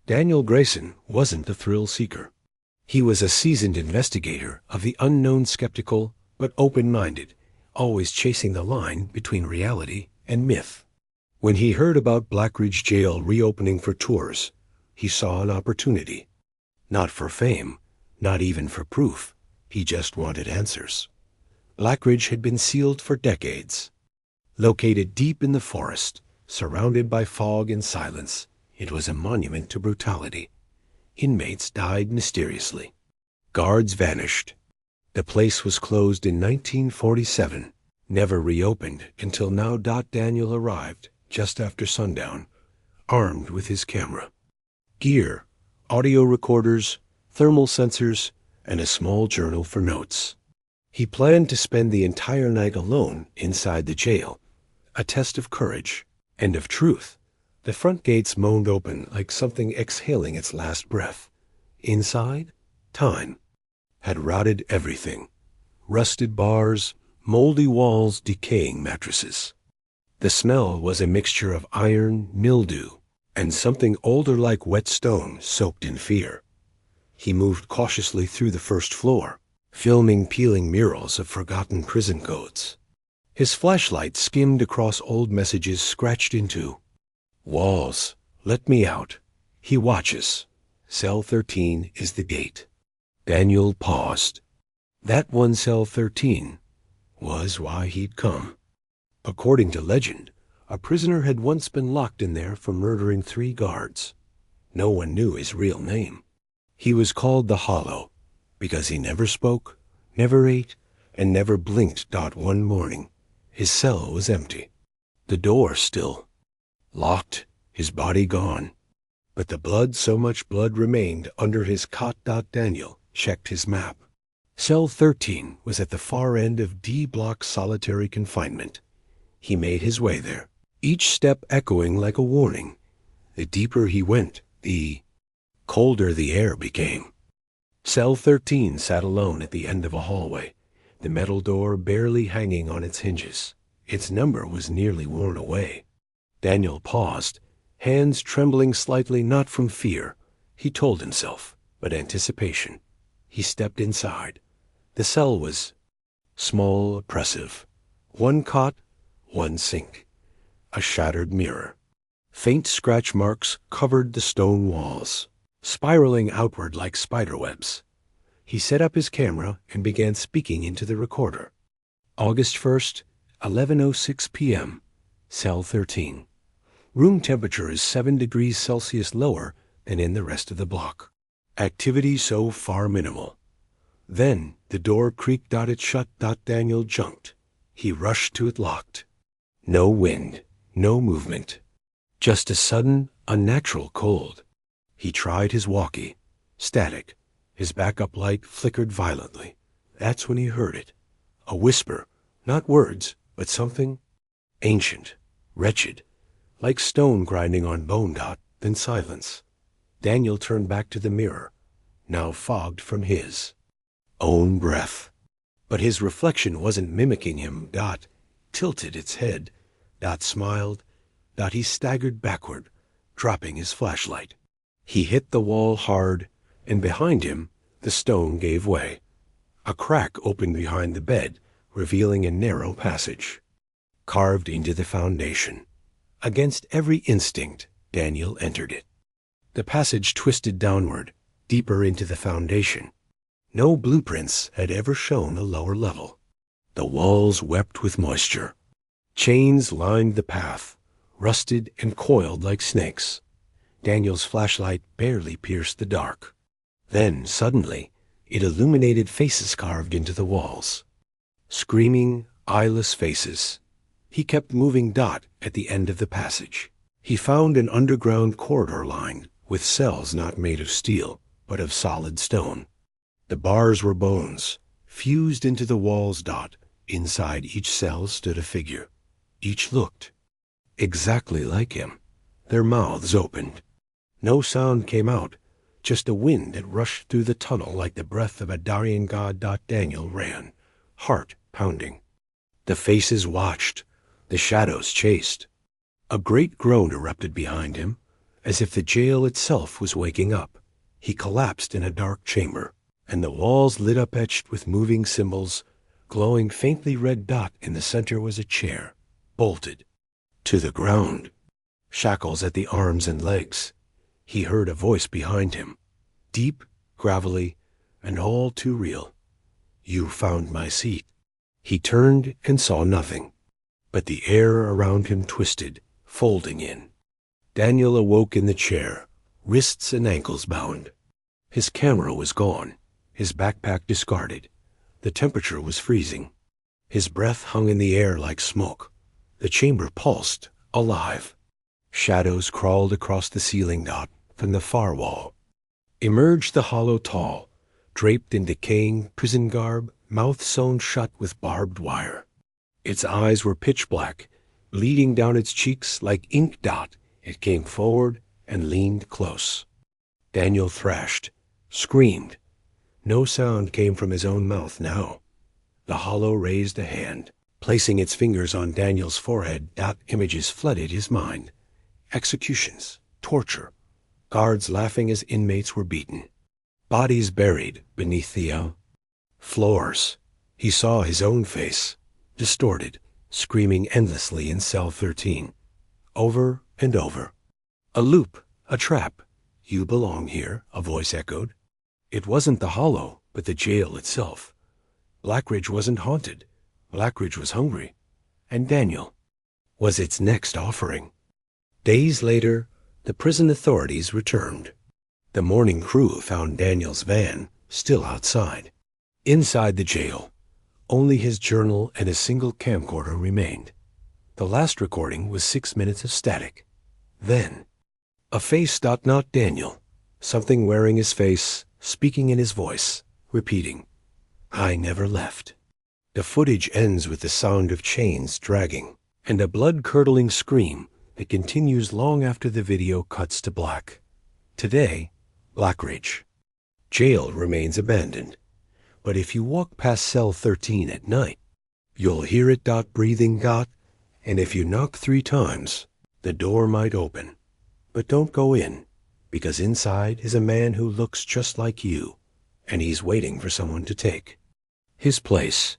Daniel Grayson wasn't a thrill-seeker. He was a seasoned investigator of the unknown, skeptical but open-minded, always chasing the line between reality and myth. When he heard about Blackridge Jail reopening for tours, he saw an opportunity. Not for fame, not even for proof. He just wanted answers. Blackridge had been sealed for decades. Located deep in the forest, surrounded by fog and silence, it was a monument to brutality. Inmates died mysteriously. Guards vanished. The place was closed in 1947, never reopened until now. Daniel arrived just after sundown, armed with his camera. Gear, audio recorders, thermal sensors, and a small journal for notes. He planned to spend the entire night alone inside the jail, a test of courage and of truth. The front gates moaned open like something exhaling its last breath. Inside, time had rotted everything. Rusted bars, moldy walls, decaying mattresses. The smell was a mixture of iron, mildew, and something older like wet stone soaked in fear. He moved cautiously through the first floor, filming peeling murals of forgotten prison codes. His flashlight skimmed across old messages scratched into walls. Let me out. He watches. Cell 13 is the gate. Daniel paused. That one cell 13 was why he'd come. According to legend, a prisoner had once been locked in there for murdering 3 guards. No one knew his real name. He was called the Hollow because he never spoke, never ate, and never blinked. One morning, his cell was empty. The door still locked, his body gone. But the blood, so much blood remained under his cot. Daniel checked his map. Cell 13 was at the far end of D-block solitary confinement. He made his way there, each step echoing like a warning. The deeper he went, the colder the air became. Cell 13 sat alone at the end of a hallway, the metal door barely hanging on its hinges. Its number was nearly worn away. Daniel paused, hands trembling slightly, not from fear, he told himself, but anticipation. He stepped inside. The cell was small, oppressive. 1 cot, 1 sink, a shattered mirror. Faint scratch marks covered the stone walls, spiraling outward like spiderwebs. He set up his camera and began speaking into the recorder. August 1st, 11:06 p.m., Cell 13. Room temperature is 7 degrees Celsius lower than in the rest of the block. Activity so far minimal. Then the door creaked. It shut. Daniel jumped. He rushed to it locked. No wind, no movement. Just a sudden, unnatural cold. He tried his walkie. Static. His backup light flickered violently. That's when he heard it. A whisper, not words, but something ancient, wretched, like stone grinding on bone. Then silence. Daniel turned back to the mirror, now fogged from his own breath. But his reflection wasn't mimicking him. Tilted its head. Smiled. He staggered backward, dropping his flashlight. He hit the wall hard, and behind him, the stone gave way. A crack opened behind the bed, revealing a narrow passage, carved into the foundation. Against every instinct, Daniel entered it. The passage twisted downward, deeper into the foundation. No blueprints had ever shown a lower level. The walls wept with moisture. Chains lined the path, rusted and coiled like snakes. Daniel's flashlight barely pierced the dark. Then, suddenly, it illuminated faces carved into the walls. Screaming, eyeless faces. He kept moving. At the end of the passage, he found an underground corridor line with cells not made of steel, but of solid stone. The bars were bones, fused into the walls. Inside each cell stood a figure. Each looked exactly like him. Their mouths opened. No sound came out, just a wind that rushed through the tunnel like the breath of a Darien god. Daniel ran, heart pounding. The faces watched, the shadows chased. A great groan erupted behind him, as if the jail itself was waking up. He collapsed in a dark chamber, and the walls lit up etched with moving symbols. Glowing faintly red dot in the center was a chair, bolted to the ground. Shackles at the arms and legs. He heard a voice behind him, deep, gravelly, and all too real. "You found my seat." He turned and saw nothing, but the air around him twisted, folding in. Daniel awoke in the chair, wrists and ankles bound. His camera was gone, his backpack discarded. The temperature was freezing. His breath hung in the air like smoke. The chamber pulsed, alive. Shadows crawled across the ceiling dot from the far wall. Emerged the hollow tall, draped in decaying prison garb, mouth sewn shut with barbed wire. Its eyes were pitch black, bleeding down its cheeks like ink dot. It came forward and leaned close. Daniel thrashed, screamed. No sound came from his own mouth now. The hollow raised a hand, placing its fingers on Daniel's forehead. Images flooded his mind. Executions, torture, guards laughing as inmates were beaten, bodies buried beneath the floors. He saw his own face, distorted, screaming endlessly in cell 13. Over and over. "A loop, a trap. You belong here," a voice echoed. It wasn't the hollow, but the jail itself. Blackridge wasn't haunted. Blackridge was hungry. And Daniel was its next offering. Days later, the prison authorities returned. The morning crew found Daniel's van still outside. Inside the jail, only his journal and a single camcorder remained. The last recording was 6 minutes of static. Then, a face, not Daniel. Something wearing his face, speaking in his voice, repeating, "I never left." The footage ends with the sound of chains dragging, and a blood-curdling scream that continues long after the video cuts to black. Today, Blackridge Jail remains abandoned, but if you walk past cell 13 at night, you'll hear it breathing, and if you knock 3 times, the door might open. But don't go in, because inside is a man who looks just like you, and he's waiting for someone to take his place.